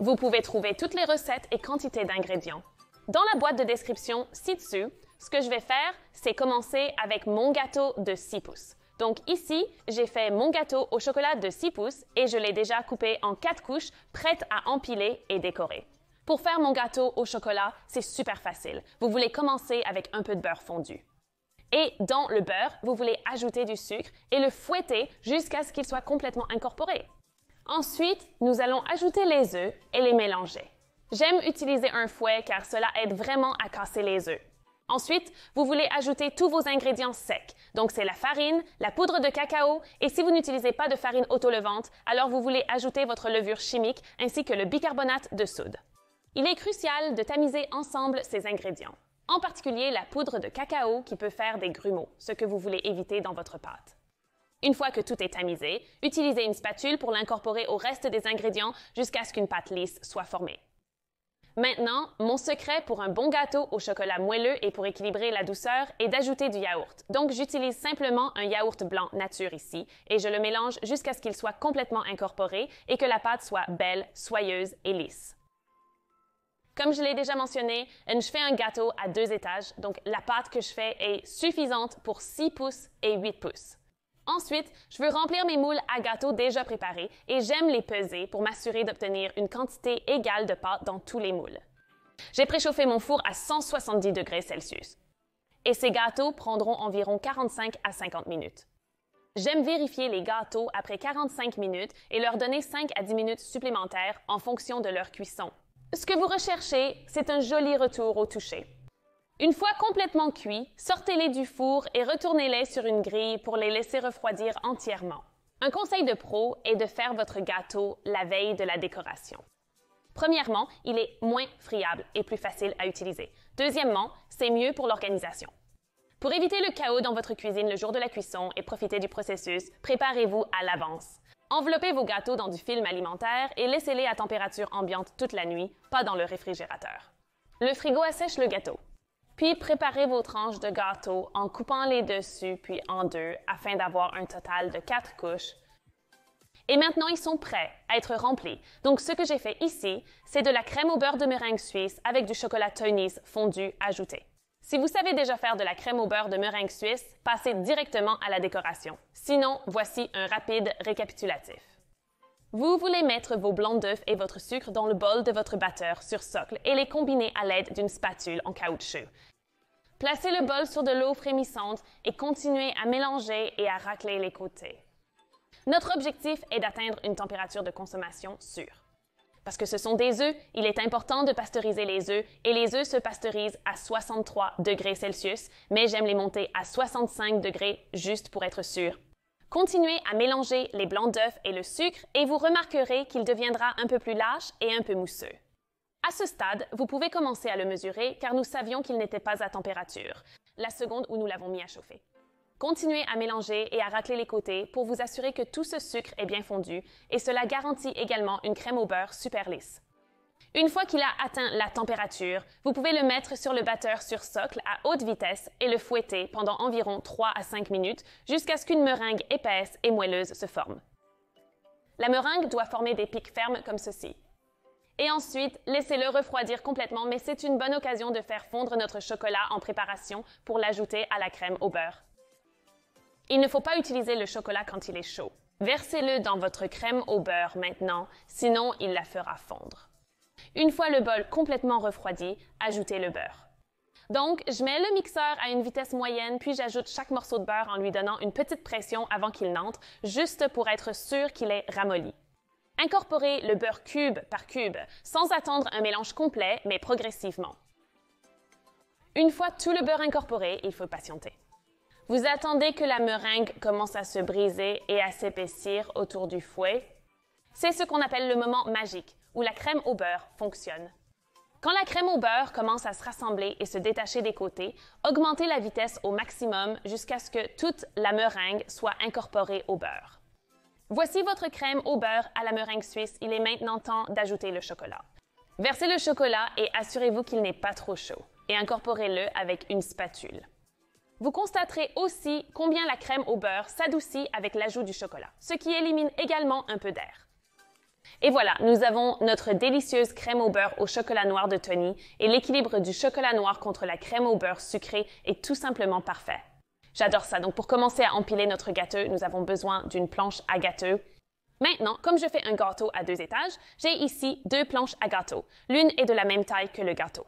Vous pouvez trouver toutes les recettes et quantités d'ingrédients. Dans la boîte de description ci-dessus, ce que je vais faire, c'est commencer avec mon gâteau de 6 pouces. Donc ici, j'ai fait mon gâteau au chocolat de 6 pouces et je l'ai déjà coupé en 4 couches, prête à empiler et décorer. Pour faire mon gâteau au chocolat, c'est super facile. Vous voulez commencer avec un peu de beurre fondu. Et dans le beurre, vous voulez ajouter du sucre et le fouetter jusqu'à ce qu'il soit complètement incorporé. Ensuite, nous allons ajouter les œufs et les mélanger. J'aime utiliser un fouet car cela aide vraiment à casser les œufs. Ensuite, vous voulez ajouter tous vos ingrédients secs. Donc, c'est la farine, la poudre de cacao et si vous n'utilisez pas de farine autolevante, alors vous voulez ajouter votre levure chimique ainsi que le bicarbonate de soude. Il est crucial de tamiser ensemble ces ingrédients. En particulier la poudre de cacao qui peut faire des grumeaux, ce que vous voulez éviter dans votre pâte. Une fois que tout est tamisé, utilisez une spatule pour l'incorporer au reste des ingrédients jusqu'à ce qu'une pâte lisse soit formée. Maintenant, mon secret pour un bon gâteau au chocolat moelleux et pour équilibrer la douceur est d'ajouter du yaourt. Donc, j'utilise simplement un yaourt blanc nature ici et je le mélange jusqu'à ce qu'il soit complètement incorporé et que la pâte soit belle, soyeuse et lisse. Comme je l'ai déjà mentionné, je fais un gâteau à 2 étages, donc la pâte que je fais est suffisante pour 6 pouces et 8 pouces. Ensuite, je veux remplir mes moules à gâteau déjà préparés et j'aime les peser pour m'assurer d'obtenir une quantité égale de pâte dans tous les moules. J'ai préchauffé mon four à 170 degrés Celsius. Et ces gâteaux prendront environ 45 à 50 minutes. J'aime vérifier les gâteaux après 45 minutes et leur donner 5 à 10 minutes supplémentaires en fonction de leur cuisson. Ce que vous recherchez, c'est un joli retour au toucher. Une fois complètement cuits, sortez-les du four et retournez-les sur une grille pour les laisser refroidir entièrement. Un conseil de pro est de faire votre gâteau la veille de la décoration. Premièrement, il est moins friable et plus facile à utiliser. Deuxièmement, c'est mieux pour l'organisation. Pour éviter le chaos dans votre cuisine le jour de la cuisson et profiter du processus, préparez-vous à l'avance. Enveloppez vos gâteaux dans du film alimentaire et laissez-les à température ambiante toute la nuit, pas dans le réfrigérateur. Le frigo assèche le gâteau. Puis préparez vos tranches de gâteau en coupant les dessus puis en deux afin d'avoir un total de 4 couches. Et maintenant, ils sont prêts à être remplis. Donc, ce que j'ai fait ici, c'est de la crème au beurre de meringue suisse avec du chocolat Tony's fondu ajouté. Si vous savez déjà faire de la crème au beurre de meringue suisse, passez directement à la décoration. Sinon, voici un rapide récapitulatif. Vous voulez mettre vos blancs d'œufs et votre sucre dans le bol de votre batteur sur socle et les combiner à l'aide d'une spatule en caoutchouc. Placez le bol sur de l'eau frémissante et continuez à mélanger et à racler les côtés. Notre objectif est d'atteindre une température de consommation sûre. Parce que ce sont des œufs, il est important de pasteuriser les œufs et les œufs se pasteurisent à 63 degrés Celsius, mais j'aime les monter à 65 degrés juste pour être sûr. Continuez à mélanger les blancs d'œufs et le sucre et vous remarquerez qu'il deviendra un peu plus lâche et un peu mousseux. À ce stade, vous pouvez commencer à le mesurer car nous savions qu'il n'était pas à température, la seconde où nous l'avons mis à chauffer. Continuez à mélanger et à racler les côtés pour vous assurer que tout ce sucre est bien fondu et cela garantit également une crème au beurre super lisse. Une fois qu'il a atteint la température, vous pouvez le mettre sur le batteur sur socle à haute vitesse et le fouetter pendant environ 3 à 5 minutes jusqu'à ce qu'une meringue épaisse et moelleuse se forme. La meringue doit former des pics fermes comme ceci. Et ensuite, laissez-le refroidir complètement, mais c'est une bonne occasion de faire fondre notre chocolat en préparation pour l'ajouter à la crème au beurre. Il ne faut pas utiliser le chocolat quand il est chaud. Versez-le dans votre crème au beurre maintenant, sinon il la fera fondre. Une fois le bol complètement refroidi, ajoutez le beurre. Donc, je mets le mixeur à une vitesse moyenne, puis j'ajoute chaque morceau de beurre en lui donnant une petite pression avant qu'il n'entre, juste pour être sûr qu'il est ramolli. Incorporez le beurre cube par cube, sans attendre un mélange complet, mais progressivement. Une fois tout le beurre incorporé, il faut patienter. Vous attendez que la meringue commence à se briser et à s'épaissir autour du fouet. C'est ce qu'on appelle le moment magique, où la crème au beurre fonctionne. Quand la crème au beurre commence à se rassembler et se détacher des côtés, augmentez la vitesse au maximum jusqu'à ce que toute la meringue soit incorporée au beurre. Voici votre crème au beurre à la meringue suisse. Il est maintenant temps d'ajouter le chocolat. Versez le chocolat et assurez-vous qu'il n'est pas trop chaud et incorporez-le avec une spatule. Vous constaterez aussi combien la crème au beurre s'adoucit avec l'ajout du chocolat, ce qui élimine également un peu d'air. Et voilà, nous avons notre délicieuse crème au beurre au chocolat noir de Tony et l'équilibre du chocolat noir contre la crème au beurre sucrée est tout simplement parfait. J'adore ça. Donc pour commencer à empiler notre gâteau, nous avons besoin d'une planche à gâteau. Maintenant, comme je fais un gâteau à 2 étages, j'ai ici 2 planches à gâteau. L'une est de la même taille que le gâteau.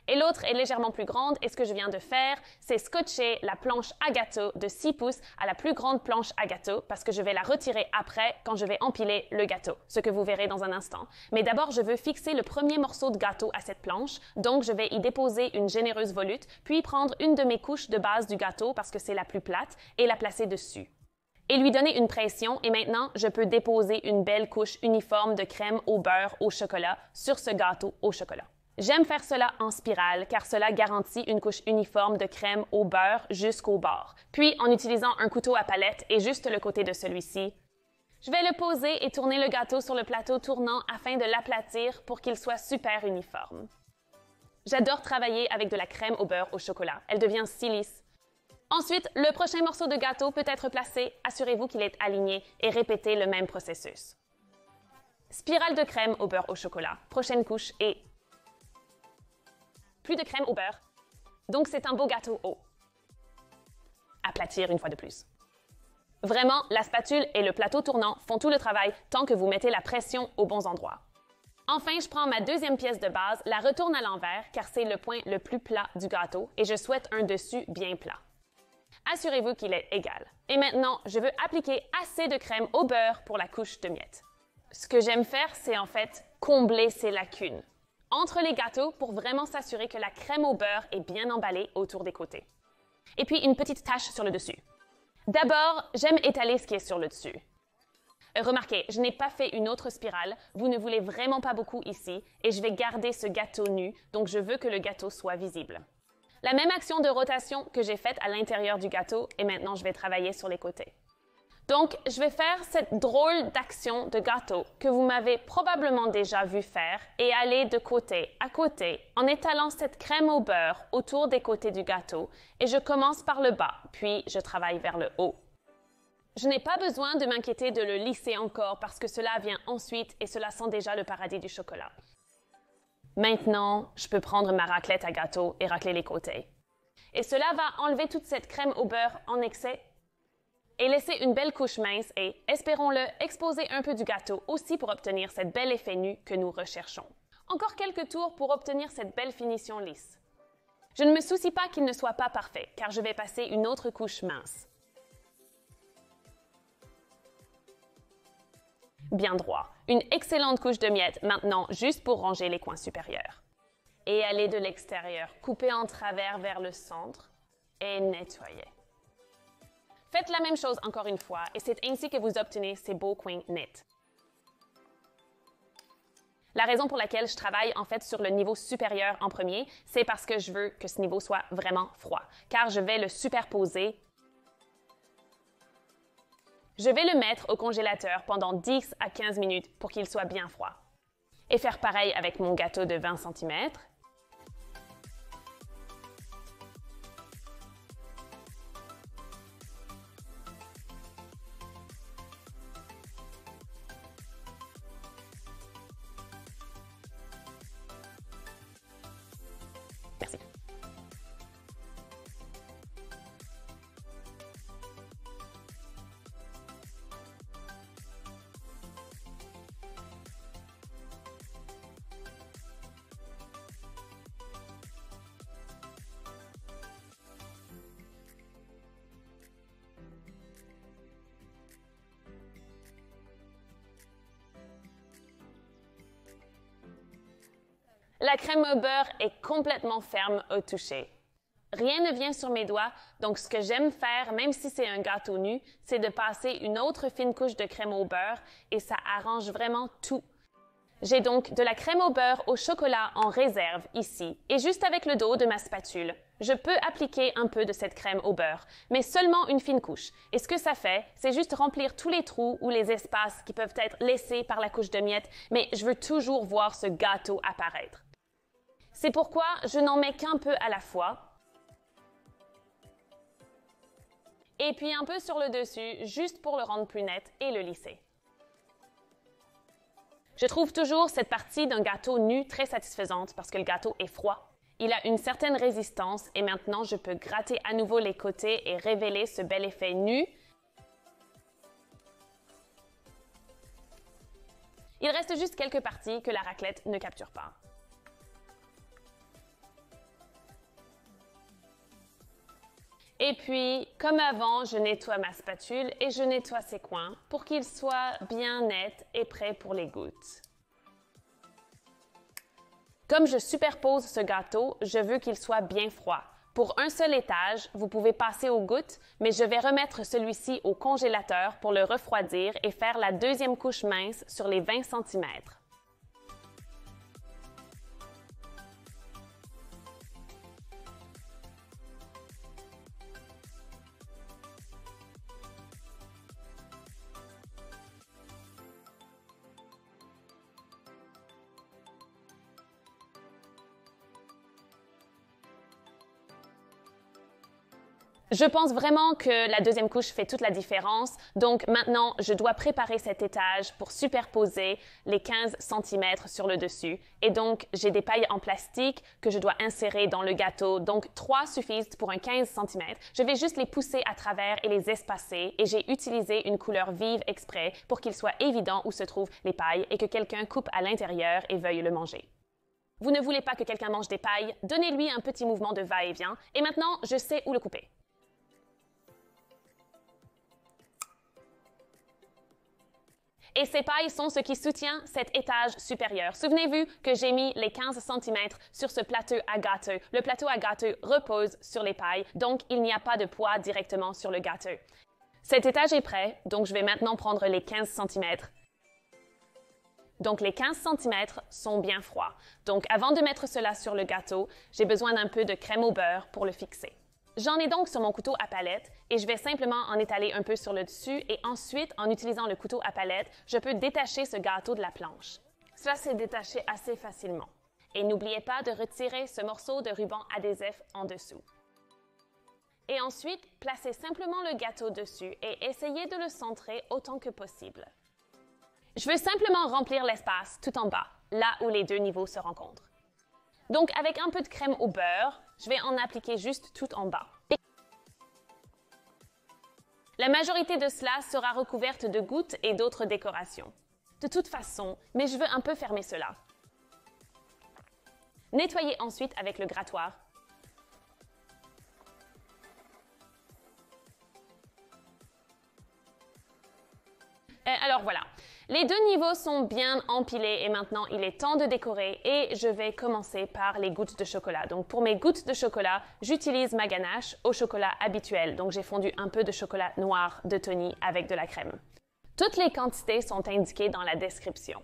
Et l'autre est légèrement plus grande et ce que je viens de faire, c'est scotcher la planche à gâteau de 6 pouces à la plus grande planche à gâteau parce que je vais la retirer après quand je vais empiler le gâteau, ce que vous verrez dans un instant. Mais d'abord, je veux fixer le premier morceau de gâteau à cette planche, donc je vais y déposer une généreuse volute, puis prendre une de mes couches de base du gâteau parce que c'est la plus plate et la placer dessus. Et lui donner une pression et maintenant, je peux déposer une belle couche uniforme de crème au beurre au chocolat sur ce gâteau au chocolat. J'aime faire cela en spirale car cela garantit une couche uniforme de crème au beurre jusqu'au bord. Puis, en utilisant un couteau à palette et juste le côté de celui-ci, je vais le poser et tourner le gâteau sur le plateau tournant afin de l'aplatir pour qu'il soit super uniforme. J'adore travailler avec de la crème au beurre au chocolat. Elle devient si lisse. Ensuite, le prochain morceau de gâteau peut être placé. Assurez-vous qu'il est aligné et répétez le même processus. Spirale de crème au beurre au chocolat. Prochaine couche et plus de crème au beurre. Donc, c'est un beau gâteau haut. Aplatir une fois de plus. Vraiment, la spatule et le plateau tournant font tout le travail tant que vous mettez la pression aux bons endroits. Enfin, je prends ma deuxième pièce de base, la retourne à l'envers car c'est le point le plus plat du gâteau et je souhaite un dessus bien plat. Assurez-vous qu'il est égal. Et maintenant, je veux appliquer assez de crème au beurre pour la couche de miettes. Ce que j'aime faire, c'est en fait combler ces lacunes entre les gâteaux pour vraiment s'assurer que la crème au beurre est bien emballée autour des côtés. Et puis une petite tache sur le dessus. D'abord, j'aime étaler ce qui est sur le dessus. Remarquez, je n'ai pas fait une autre spirale, vous ne voulez vraiment pas beaucoup ici, et je vais garder ce gâteau nu, donc je veux que le gâteau soit visible. La même action de rotation que j'ai faite à l'intérieur du gâteau, et maintenant je vais travailler sur les côtés. Donc, je vais faire cette drôle d'action de gâteau que vous m'avez probablement déjà vu faire et aller de côté à côté en étalant cette crème au beurre autour des côtés du gâteau et je commence par le bas, puis je travaille vers le haut. Je n'ai pas besoin de m'inquiéter de le lisser encore parce que cela vient ensuite et cela sent déjà le paradis du chocolat. Maintenant, je peux prendre ma raclette à gâteau et racler les côtés. Et cela va enlever toute cette crème au beurre en excès et laisser une belle couche mince et, espérons-le, exposer un peu du gâteau aussi pour obtenir cet bel effet nu que nous recherchons. Encore quelques tours pour obtenir cette belle finition lisse. Je ne me soucie pas qu'il ne soit pas parfait, car je vais passer une autre couche mince. Bien droit. Une excellente couche de miettes maintenant, juste pour ranger les coins supérieurs. Et aller de l'extérieur, couper en travers vers le centre et nettoyer. Faites la même chose encore une fois et c'est ainsi que vous obtenez ces beaux coins nets. La raison pour laquelle je travaille en fait sur le niveau supérieur en premier, c'est parce que je veux que ce niveau soit vraiment froid, car je vais le superposer. Je vais le mettre au congélateur pendant 10 à 15 minutes pour qu'il soit bien froid. Et faire pareil avec mon gâteau de 20 cm. Merci. La crème au beurre est complètement ferme au toucher. Rien ne vient sur mes doigts, donc ce que j'aime faire, même si c'est un gâteau nu, c'est de passer une autre fine couche de crème au beurre et ça arrange vraiment tout. J'ai donc de la crème au beurre au chocolat en réserve ici et juste avec le dos de ma spatule, je peux appliquer un peu de cette crème au beurre, mais seulement une fine couche. Et ce que ça fait, c'est juste remplir tous les trous ou les espaces qui peuvent être laissés par la couche de miettes, mais je veux toujours voir ce gâteau apparaître. C'est pourquoi je n'en mets qu'un peu à la fois. Et puis un peu sur le dessus, juste pour le rendre plus net et le lisser. Je trouve toujours cette partie d'un gâteau nu très satisfaisante parce que le gâteau est froid. Il a une certaine résistance et maintenant je peux gratter à nouveau les côtés et révéler ce bel effet nu. Il reste juste quelques parties que la raclette ne capture pas. Et puis, comme avant, je nettoie ma spatule et je nettoie ses coins pour qu'ils soient bien nets et prêts pour les gouttes. Comme je superpose ce gâteau, je veux qu'il soit bien froid. Pour un seul étage, vous pouvez passer aux gouttes, mais je vais remettre celui-ci au congélateur pour le refroidir et faire la deuxième couche mince sur les 20 cm. Je pense vraiment que la deuxième couche fait toute la différence. Donc maintenant, je dois préparer cet étage pour superposer les 15 cm sur le dessus. Et donc, j'ai des pailles en plastique que je dois insérer dans le gâteau. Donc, 3 suffisent pour un 15 cm. Je vais juste les pousser à travers et les espacer. Et j'ai utilisé une couleur vive exprès pour qu'il soit évident où se trouvent les pailles et que quelqu'un coupe à l'intérieur et veuille le manger. Vous ne voulez pas que quelqu'un mange des pailles? Donnez-lui un petit mouvement de va-et-vient. Et maintenant, je sais où le couper. Et ces pailles sont ce qui soutient cet étage supérieur. Souvenez-vous que j'ai mis les 15 cm sur ce plateau à gâteau. Le plateau à gâteau repose sur les pailles, donc il n'y a pas de poids directement sur le gâteau. Cet étage est prêt, donc je vais maintenant prendre les 15 cm. Donc les 15 cm sont bien froids. Donc avant de mettre cela sur le gâteau, j'ai besoin d'un peu de crème au beurre pour le fixer. J'en ai donc sur mon couteau à palette et je vais simplement en étaler un peu sur le dessus et ensuite, en utilisant le couteau à palette, je peux détacher ce gâteau de la planche. Cela s'est détaché assez facilement. Et n'oubliez pas de retirer ce morceau de ruban adhésif en dessous. Et ensuite, placez simplement le gâteau dessus et essayez de le centrer autant que possible. Je veux simplement remplir l'espace tout en bas, là où les deux niveaux se rencontrent. Donc, avec un peu de crème au beurre, je vais en appliquer juste tout en bas. La majorité de cela sera recouverte de gouttes et d'autres décorations. De toute façon, mais je veux un peu fermer cela. Nettoyez ensuite avec le grattoir. Alors voilà, les deux niveaux sont bien empilés et maintenant il est temps de décorer et je vais commencer par les gouttes de chocolat. Donc pour mes gouttes de chocolat, j'utilise ma ganache au chocolat habituel. Donc j'ai fondu un peu de chocolat noir de Tony avec de la crème. Toutes les quantités sont indiquées dans la description.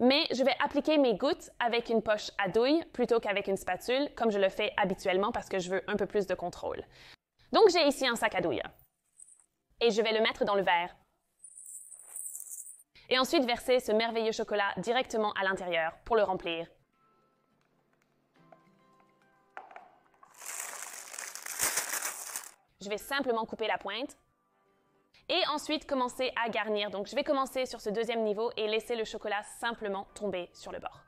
Mais je vais appliquer mes gouttes avec une poche à douille plutôt qu'avec une spatule, comme je le fais habituellement parce que je veux un peu plus de contrôle. Donc j'ai ici un sac à douille. Et je vais le mettre dans le verre. Et ensuite verser ce merveilleux chocolat directement à l'intérieur pour le remplir. Je vais simplement couper la pointe et ensuite commencer à garnir. Donc je vais commencer sur ce deuxième niveau et laisser le chocolat simplement tomber sur le bord.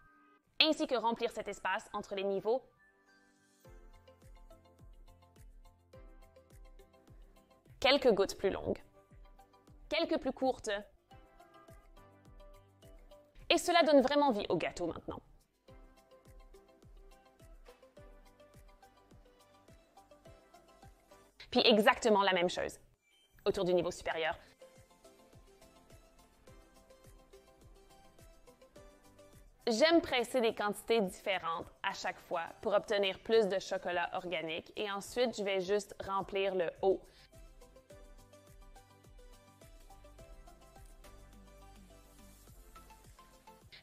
Ainsi que remplir cet espace entre les niveaux. Quelques gouttes plus longues. Quelques plus courtes. Et cela donne vraiment vie au gâteau maintenant. Puis exactement la même chose, autour du niveau supérieur. J'aime presser des quantités différentes à chaque fois pour obtenir plus de chocolat organique et ensuite je vais juste remplir le haut.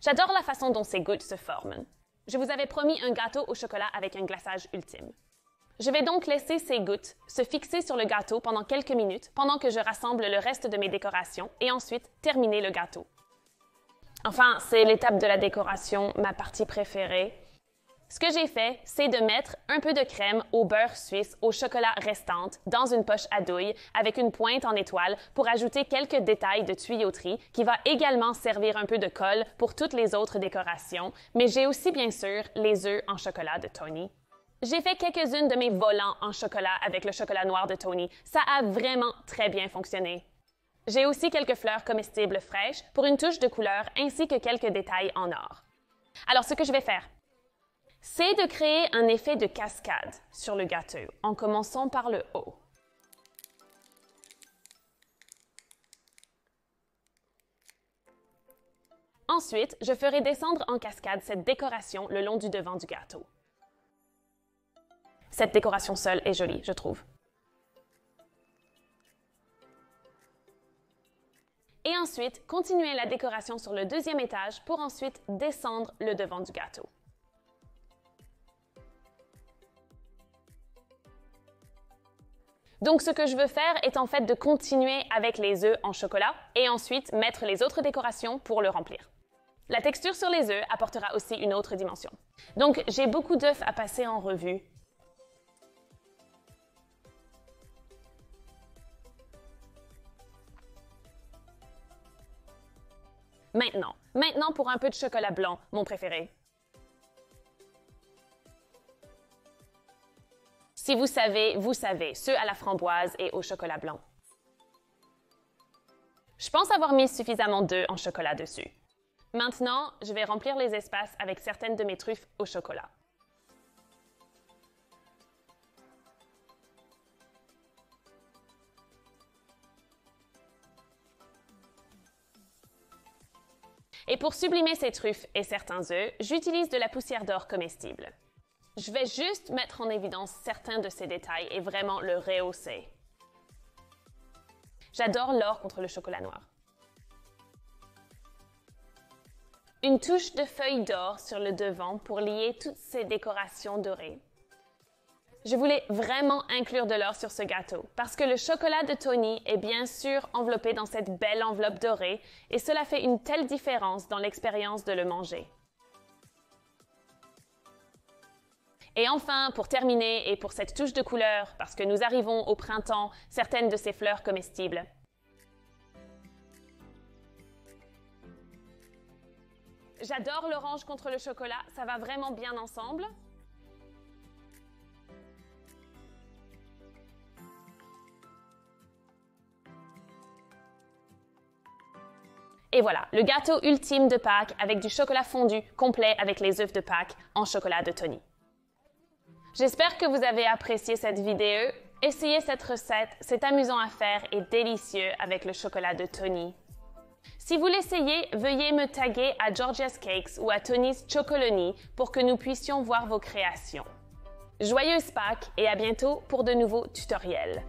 J'adore la façon dont ces gouttes se forment. Je vous avais promis un gâteau au chocolat avec un glaçage ultime. Je vais donc laisser ces gouttes se fixer sur le gâteau pendant quelques minutes pendant que je rassemble le reste de mes décorations et ensuite terminer le gâteau. Enfin, c'est l'étape de la décoration, ma partie préférée. Ce que j'ai fait, c'est de mettre un peu de crème au beurre suisse au chocolat restante dans une poche à douille avec une pointe en étoile pour ajouter quelques détails de tuyauterie qui va également servir un peu de colle pour toutes les autres décorations, mais j'ai aussi bien sûr les œufs en chocolat de Tony. J'ai fait quelques-unes de mes volants en chocolat avec le chocolat noir de Tony. Ça a vraiment très bien fonctionné. J'ai aussi quelques fleurs comestibles fraîches pour une touche de couleur ainsi que quelques détails en or. Alors, ce que je vais faire, c'est de créer un effet de cascade sur le gâteau en commençant par le haut. Ensuite, je ferai descendre en cascade cette décoration le long du devant du gâteau. Cette décoration seule est jolie, je trouve. Et ensuite, continuez la décoration sur le deuxième étage pour ensuite descendre le devant du gâteau. Donc, ce que je veux faire est en fait de continuer avec les œufs en chocolat et ensuite mettre les autres décorations pour le remplir. La texture sur les œufs apportera aussi une autre dimension. Donc, j'ai beaucoup d'œufs à passer en revue. Maintenant pour un peu de chocolat blanc, mon préféré. Si vous savez, ceux à la framboise et au chocolat blanc. Je pense avoir mis suffisamment d'œufs en chocolat dessus. Maintenant, je vais remplir les espaces avec certaines de mes truffes au chocolat. Et pour sublimer ces truffes et certains œufs, j'utilise de la poussière d'or comestible. Je vais juste mettre en évidence certains de ces détails et vraiment le rehausser. J'adore l'or contre le chocolat noir. Une touche de feuilles d'or sur le devant pour lier toutes ces décorations dorées. Je voulais vraiment inclure de l'or sur ce gâteau parce que le chocolat de Tony est bien sûr enveloppé dans cette belle enveloppe dorée et cela fait une telle différence dans l'expérience de le manger. Et enfin, pour terminer et pour cette touche de couleur, parce que nous arrivons au printemps, certaines de ces fleurs comestibles. J'adore l'orange contre le chocolat, ça va vraiment bien ensemble. Et voilà, le gâteau ultime de Pâques avec du chocolat fondu complet avec les œufs de Pâques en chocolat de Tony. J'espère que vous avez apprécié cette vidéo. Essayez cette recette, c'est amusant à faire et délicieux avec le chocolat de Tony. Si vous l'essayez, veuillez me taguer à Georgia's Cakes ou à Tony's Chocolonely pour que nous puissions voir vos créations. Joyeuses Pâques et à bientôt pour de nouveaux tutoriels.